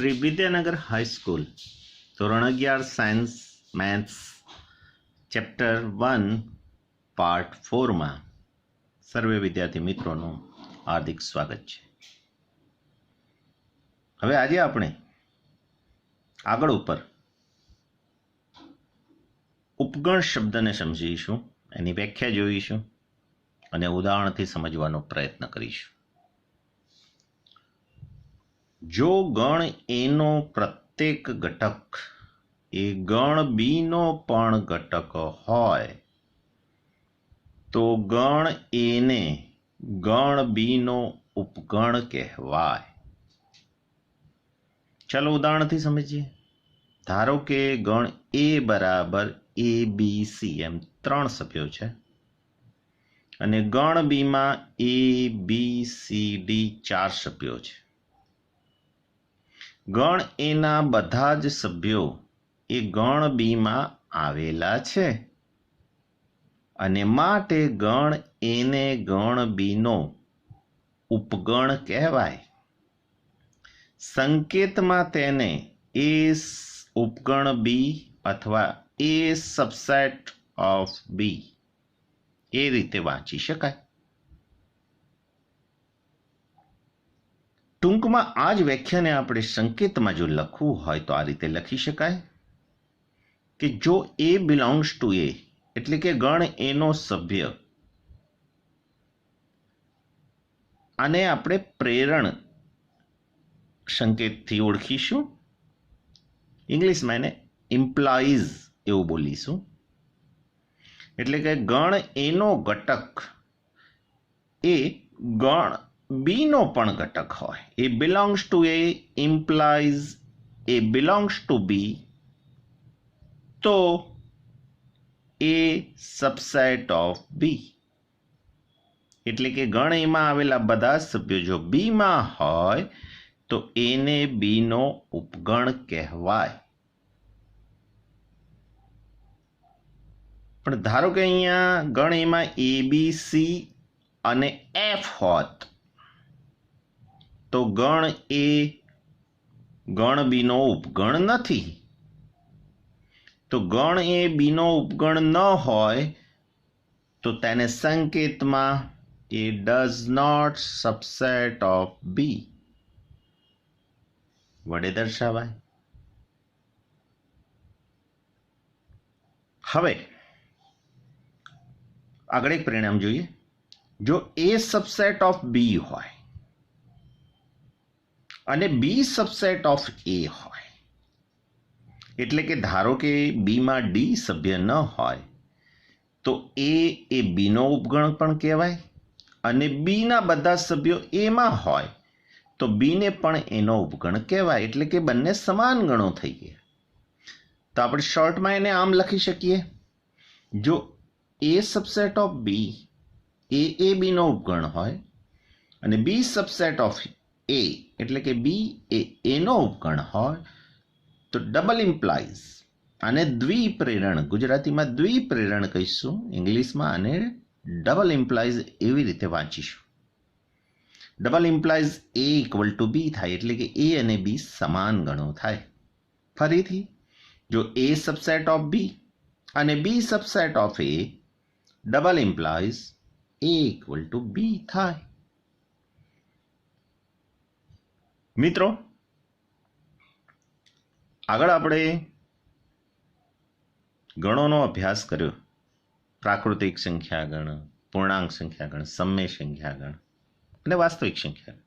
Shri Vidyanagar high school ધોરણ 11 science maths chapter 1 part 4માં સર્વે વિદ્યાર્થી મિત્રોનું હાર્દિક સ્વાગત છે. હવે આજે આપણે આગળ ઉપર ઉપગણ શબ્દને સમજીશું, એની વ્યાખ્યા જોઈશું અને ઉદાહરણથી સમજવાનો પ્રયત્ન કરીશું. જો ગણ એનો પ્રત્યેક ઘટક એ ગણ બીનો પણ ઘટક હોય તો ગણ એને ગણ બીનો ઉપગણ કહેવાય. ચાલો ઉદાહરણથી સમજીએ. ધારો કે ગણ એ બરાબર એ બી સી એમ 3 સભ્યો છે અને ગણ બીમાં એ બી સી ડી 4 સભ્યો છે. ગણ એના બધા જ સભ્યો એ ગણ બીમાં આવેલા છે અને માટે ગણ એને ગણ બીનો ઉપગણ કહેવાય. સંકેતમાં તેને એ ઉપગણ બી અથવા એ સબસેટ ઓફ બી એ રીતે વાંચી શકાય. ટૂંકમાં આ જ વ્યાખ્યાને આપણે સંકેતમાં જો લખવું હોય તો આ રીતે લખી શકાય કે જો એ બિલોંગ્સ ટુ એ એટલે કે ગણ એનો સભ્ય, આને આપણે પ્રેરણ સંકેતથી ઓળખીશું. ઇંગ્લિશમાં એને ઇમ્પ્લાઇઝ એવું બોલીશું. એટલે કે ગણ એનો ઘટક એ ગણ બીનો પણ ઘટક હોય. A belongs to A implies A belongs to B, તો એ સબસેટ ઓફ બી. એટલે કે ગણ એમાં આવેલા બધા સભ્યો જો બીમાં હોય તો એને બીનો ઉપગણ કહેવાય. પણ ધારો કે અહીંયા ગણ એમાં એ બી સી અને એફ હોત તો ગણ એ ગણ બીનો ઉપગણ નથી. તો ગણ એ બીનો ઉપગણ ન હોય તો તેને સંકેતમાં A does not subset of B વડે દર્શાવાય. હવે આગળ એક પરિણામ જોઈએ. જો એ સબસેટ ઓફ બી હોય અને બી સબસેટ ઓફ એ હોય, એટલે કે ધારો કે બીમાં ડી સભ્ય ન હોય તો એ બીનો ઉપગણ પણ કહેવાય અને બીના બધા સભ્યો એમાં હોય તો બીને પણ એનો ઉપગણ કહેવાય. એટલે કે બંને સમાન ગણો થઈ ગયા. તો આપણે શોર્ટમાં એને આમ લખી શકીએ. જો એ સબસેટ ઓફ બી એ બીનો ઉપગણ હોય અને બી સબસેટ ઓફ એ એટલે કે બી એનો ઉપગણ હોય તો ડબલ ઇમ્પ્લાઇઝ આને દ્વિપ્રેરણ, ગુજરાતીમાં દ્વિપ્રેરણ કહીશું, ઇંગ્લિશમાં આને ડબલ ઇમ્પ્લાઇઝ એવી રીતે વાંચીશું. Double implies A equal to B થાય. એટલે કે એ અને બી સમાન ગણો થાય. ફરીથી જો એ સબસેટ ઓફ બી અને B subset of A double implies A equal to B થાય. મિત્રો, આગળ આપણે ગણોનો અભ્યાસ કર્યો. પ્રાકૃતિક સંખ્યાગણ, પૂર્ણાંક સંખ્યાગણ, સમય સંખ્યાગણ અને વાસ્તવિક સંખ્યાગણ.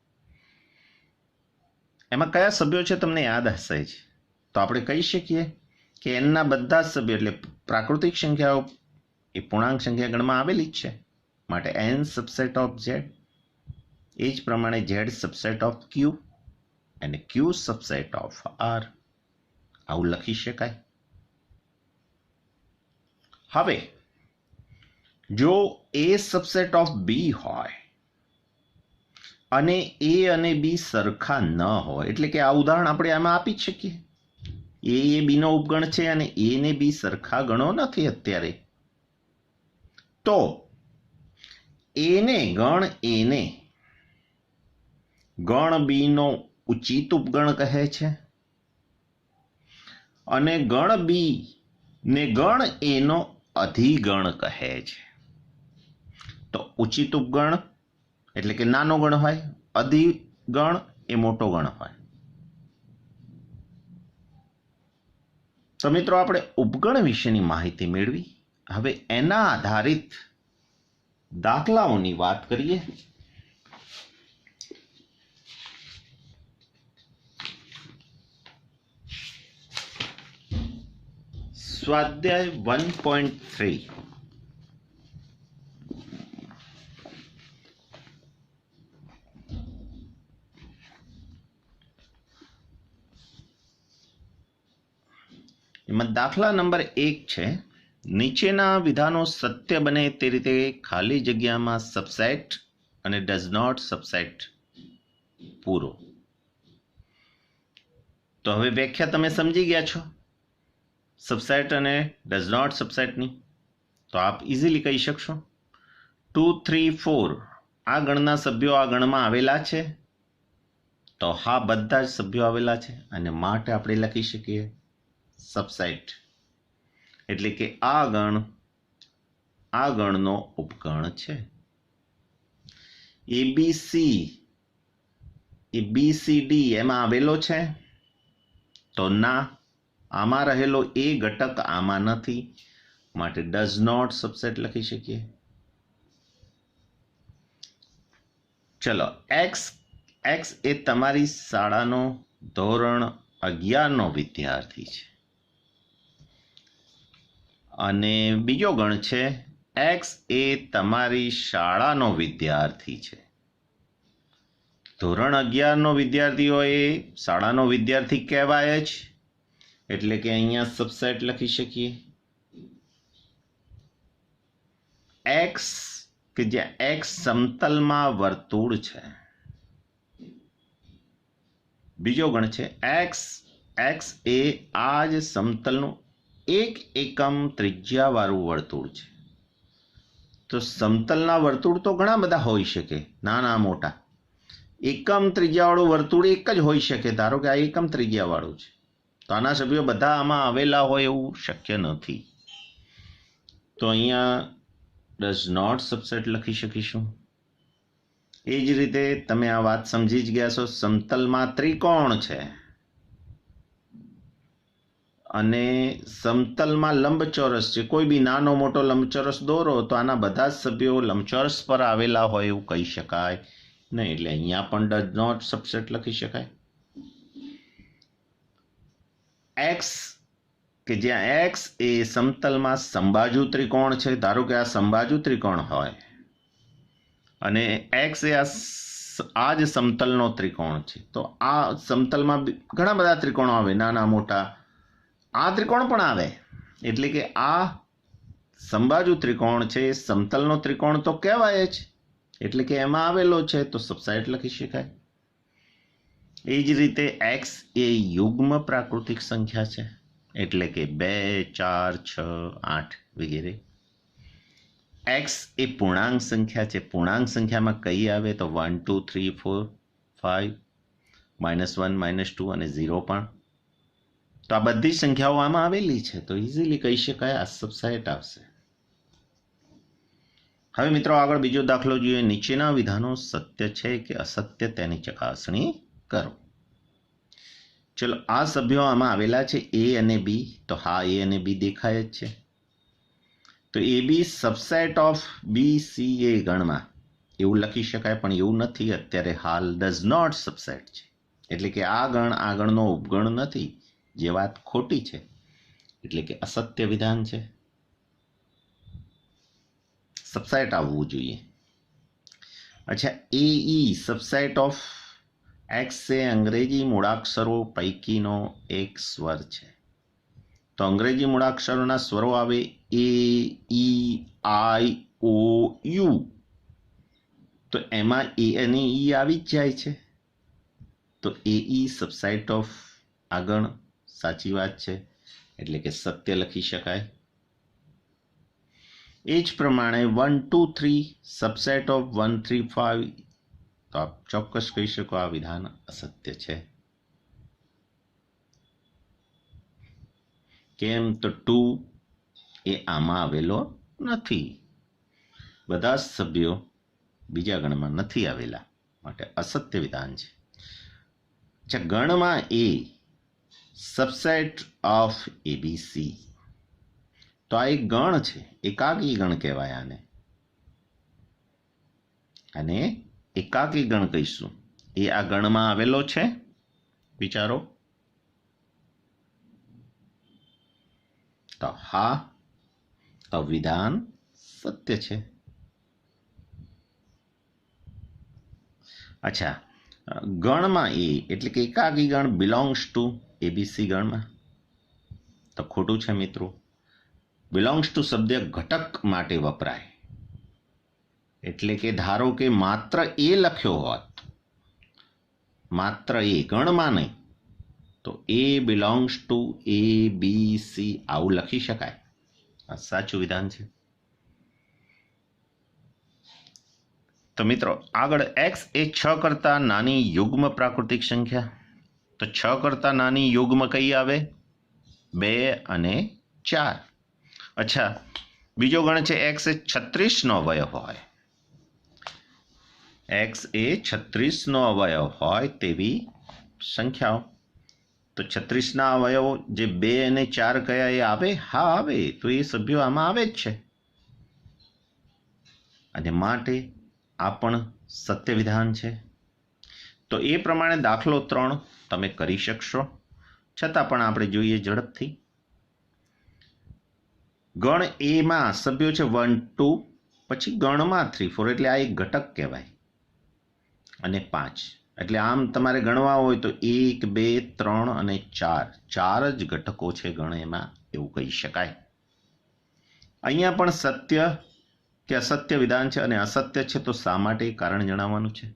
એમાં કયા સભ્યો છે તમને યાદ હશે જ. તો આપણે કહી શકીએ કે એના બધા સભ્યો એટલે પ્રાકૃતિક સંખ્યાઓ એ પૂર્ણાંક સંખ્યાગણમાં આવેલી જ છે. માટે એન સબસેટ ઓફ ઝેડ, એ જ પ્રમાણે ઝેડ સબસેટ ઓફ ક્યુ અને ક્યુ સબસેટ ઓફ આર, આવું લખી શકાય. હવે જો એ સબસેટ ઓફ બી હોય અને એ અને બી સરખા ન હોય, એટલે કે આ ઉદાહરણ આપણે આમાં આપી જ શકીએ. એ બીનો ઉપગણ છે અને એ ને બી સરખા ગણો નથી અત્યારે, તો એને ગણ બીનો ઉચિત ઉપગણ કહે છે અને ગણ બી ને ગણ એનો અધિગણ કહે છે. તો ઉચિત ઉપગણ એટલે કે નાનો ગણ હોય, અધિગણ એ મોટો ગણ હોય. તો મિત્રો આપણે ઉપગણ વિશેની માહિતી મેળવી. હવે એના આધારિત દાખલાઓની વાત કરીએ. સ્વાધ્યાય 1.3 એમાં દાખલા નંબર 1 છે. નીચેના વિધાનો સત્ય બને તે રીતે ખાલી જગ્યામાં સબસેટ અને ડઝ નોટ સબસેટ પૂરો. તો હવે વ્યાખ્યા તમે સમજી ગયા છો સબસેટ અને ડઝ નોટ સબસેટની. તો આપ ઇઝીલી કહી શકશો 2, 3, 4 આ ગણના સભ્યો આ ગણમાં આવેલા છે. તો હા, બધા જ સભ્યો આવેલા છે અને માટે આપણે લખી શકીએ સબસેટ એટલે કે આ ગણનો ઉપગણ છે. એબીસી એ બીસીડી એમાં આવેલો છે? તો ના, આમાં રહેલો એ ઘટક આમાં નથી, માટે ડઝ નોટ સબસેટ લખી શકીએ. ચલો, એક્સ એ તમારી શાળાનો ધોરણ 11નો વિદ્યાર્થી છે અને બીજો ગણ છે એક્સ એ તમારી શાળાનો વિદ્યાર્થી છે. ધોરણ 11નો વિદ્યાર્થી હોય એ શાળાનો વિદ્યાર્થી કહેવાય જ, એટલે કે અહીંયા સબસેટ લખી શકીએ. એક્સ કે જ્યાં એક્સ સમતલમાં વર્તુળ છે. બીજો ગણ છે એક્સ એ આ જ સમતલનું 1 એકમ ત્રિજ્યાવાળું વર્તુળ છે. તો સમતલના વર્તુળ તો ઘણા બધા હોઈ શકે, નાના મોટા. એકમ ત્રિજ્યાવાળું વર્તુળ એક જ હોઈ શકે. ધારો કે આ એકમ ત્રિજ્યાવાળું છે, તો આના સભ્યો બધા આમાં આવેલા હોય એવું શક્ય નથી. તો અહીંયા ડઝ નોટ સબસેટ લખી શકીશું. એ જ રીતે તમે આ વાત સમજી જ ગયા છો. સમતલમાં ત્રિકોણ છે અને સમતલમાં લંબચોરસ છે. કોઈ બી નાનો મોટો લંબચોરસ દોરો તો આના બધા જ સભ્યો લંબચોરસ પર આવેલા હોય એવું કહી શકાય નહીં. એટલે અહીંયા પણ ડઝ નોટ સબસેટ લખી શકાય. એક્સ કે જ્યાં એક્સ એ સમતલમાં સમબાજુ ત્રિકોણ છે. ધારો કે આ સમબાજુ ત્રિકોણ હોય અને એક્સ એ આ જ સમતલનો ત્રિકોણ છે. તો આ સમતલમાં ઘણા બધા ત્રિકોણો આવે, નાના મોટા. આ ત્રિકોણ પણ આવે, એટલે કે આ સમબાજુ ત્રિકોણ છે, સમતલનો ત્રિકોણ તો કહેવાય જ, એટલે કે એમાં આવેલો છે, તો સબસેટ લખી શકાય. એ જ રીતે એક્સ એ યુગ્મ પ્રાકૃતિક સંખ્યા છે, એટલે કે 2, 4, 6, 8 વગેરે. એક્સ એ પૂર્ણાંક સંખ્યા છે. પૂર્ણાંક સંખ્યામાં કઈ આવે તો 1, 2, 3, 4, 5, -1, -2 અને 0 પણ. તો આ બધી સંખ્યાઓ આમાં આવેલી છે, તો ઇઝીલી કહી શકાય આ સબસેટ આવશે. હવે મિત્રો આગળ બીજો દાખલો જોઈએ. નીચેના વિધાનો સત્ય છે કે અસત્ય તેની ચકાસણી કરો. ચલો, આ સભ્યો આમાં આવેલા છે એ અને બી. તો હા, એ અને બી દેખાય જ છે. તો એ બી સબસેટ ઓફ બી સી એ ગણમાં એવું લખી શકાય, પણ એવું નથી અત્યારે હાલ. ડઝ નોટ સબસેટ છે, એટલે કે આ ગણ આ ગણનો ઉપગણ નથી, જે વાત ખોટી છે, એટલે કે અસત્ય વિધાન છે. સબસેટ આવવું જોઈએ. અચ્છા, એ ઈ સબસેટ ઓફ એક્સ એ અંગ્રેજી મૂળાક્ષરો પૈકીનો એક સ્વર છે. તો અંગ્રેજી મૂળાક્ષરોના સ્વરો આવે એ, ઈ, આઈ, ઓ, યુ. તો એમાં એ અને ઈ આવી જ જાય છે. તો એ ઈ સબસેટ ઓફ આગળ સાચી વાત છે, એટલે કે સત્ય લખી શકાય. એ જ પ્રમાણે 1, 2, 3 સબસેટ ઓફ 1, 3, 5 તો આપ ચોક્કસ કહી શકો આ વિધાન અસત્ય છે. કેમ? તો ટુ એ આમાં આવેલો નથી. બધા સભ્યો બીજા ગણમાં નથી આવેલા, માટે અસત્ય વિધાન છે. અચ્છા, ગણમાં એ સબસેટ ઓફ એબીસી. તો આ એક ગણ છે, એકાકી ગણ કહેવાય આને. અને એકાકી ગણ કહીશું. એ આ ગણમાં આવેલો છે? વિચારો. તો હા, તો વિધાન સત્ય છે. અચ્છા, ગણમાં એ એટલે કે એકાકી ગણ બિલોંગ્સ ટુ એબીસી ગણમાં, તો ખોટું છે મિત્રો. બિલોંગ્સ ટુ શબ્દ ઘટક માટે વપરાય. એટલે કે ધારો કે માત્ર એ લખ્યો હોત, માત્ર એ, ગણમાં નહીં, તો A belongs to A B C આવું લખી શકાય. આ સાચું વિધાન છે. તો મિત્રો આગળ, એક્સ એ 6 કરતા નાની યુગ્મ પ્રાકૃતિક સંખ્યા. તો 6 કરતા નાની યુગ્મ કઈ આવે? 2 અને 4. અચ્છા, બીજો ગણ છે એક્સ એ 36નો અવયવ હોય. એક્સ એ 36નો અવયવ હોય તેવી સંખ્યાઓ. તો 36ના અવયવો જે 2 અને 4 કયા એ આવે? હા આવે. તો એ સભ્યો આમાં આવે જ છે, અને માટે આ પણ સત્ય વિધાન છે. તો એ પ્રમાણે દાખલો 3 તમે કરી શકશો. છતાં પણ આપણે જોઈએ ઝડપથી. ગણ એમાં સભ્યો છે 1 2, પછી ગણમાં 3 4, એટલે આ એક ઘટક કહેવાય, અને 5. એટલે આમ તમારે ગણવા હોય તો 1 2 3 અને 4, 4 જ ઘટકો છે ગણ એમાં, એવું કહી શકાય. અહીંયા પણ સત્ય કે અસત્ય વિધાન છે, અને અસત્ય છે તો શા માટે કારણ જણાવવાનું છે.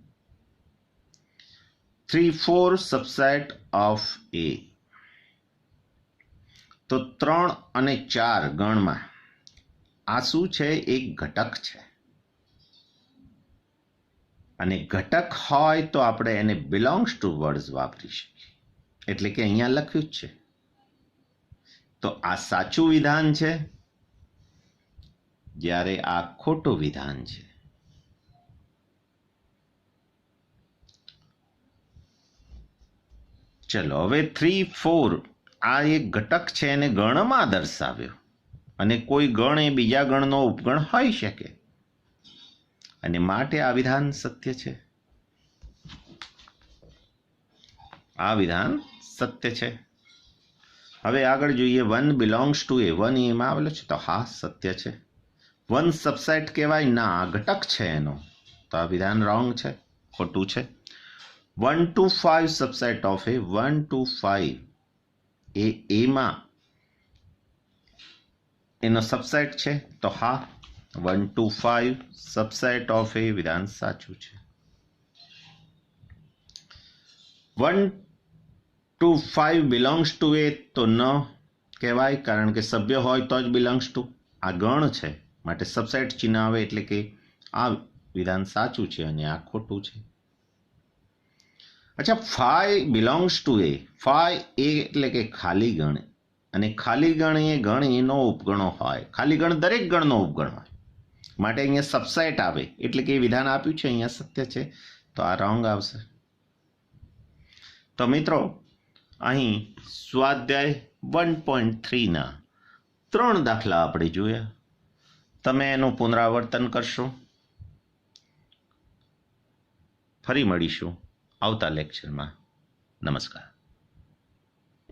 3 4 સબસેટ ઓફ એ. તો 3 અને 4 ગણમાં આ શું છે? એક ઘટક છે. અને ઘટક હોય તો આપણે એને બિલોંગ્સ ટુ વર્ડ્સ વાપરી શકીએ. એટલે કે અહીંયા લખ્યું જ છે. તો આ સાચું વિધાન છે, જ્યારે આ ખોટું વિધાન છે. ચલો હવે 3 4 આ એક ઘટક છે, એને ગણમાં દર્શાવ્યો, અને કોઈ ગણ એ બીજા ગણનો ઉપગણ હોઈ શકે, અને માટે આ વિધાન સત્ય છે. આ વિધાન સત્ય છે. હવે આગળ જોઈએ. 1 બિલોંગ્સ ટુ એ. 1 એમાં આવેલો છે, તો હા સત્ય છે. 1 સબસેટ કહેવાય ના, આ ઘટક છે એનો, તો આ વિધાન રોંગ છે, ખોટું છે. 1 to 5 subset of A. 1 to 5 એ એમાં એનો સબસેટ છે, તો હા 1 to 5 સબસેટ ઓફ એ વિધાન સાચું છે. 1 to 5 બિલોંગ્સ ટુ એ તો ન કહેવાય, કારણ કે સભ્ય હોય તો જ બિલોંગ્સ ટુ. આ ગણ છે, માટે સબસેટ ચિહ્ન આવે, એટલે કે આ વિધાન સાચું છે અને આ ખોટું છે. અચ્છા, 5 બિલોંગ્સ ટુ એ. 5 એ એટલે કે ખાલી ગણ, અને ખાલી ગણ એ ગણ એનો ઉપગણો હોય. ખાલી ગણ દરેક ગણનો ઉપગણ હોય, માટે અહીંયા સબસેટ આવે, એટલે કે વિધાન આપ્યું છે અહીંયા સત્ય છે, તો આ રોંગ આવશે. તો મિત્રો અહીં સ્વાધ્યાય 1.3ના 3 દાખલા આપણે જોયા. તમે એનું પુનરાવર્તન કરશો. ફરી મળીશું આવતા લેક્ચરમાં. નમસ્કાર.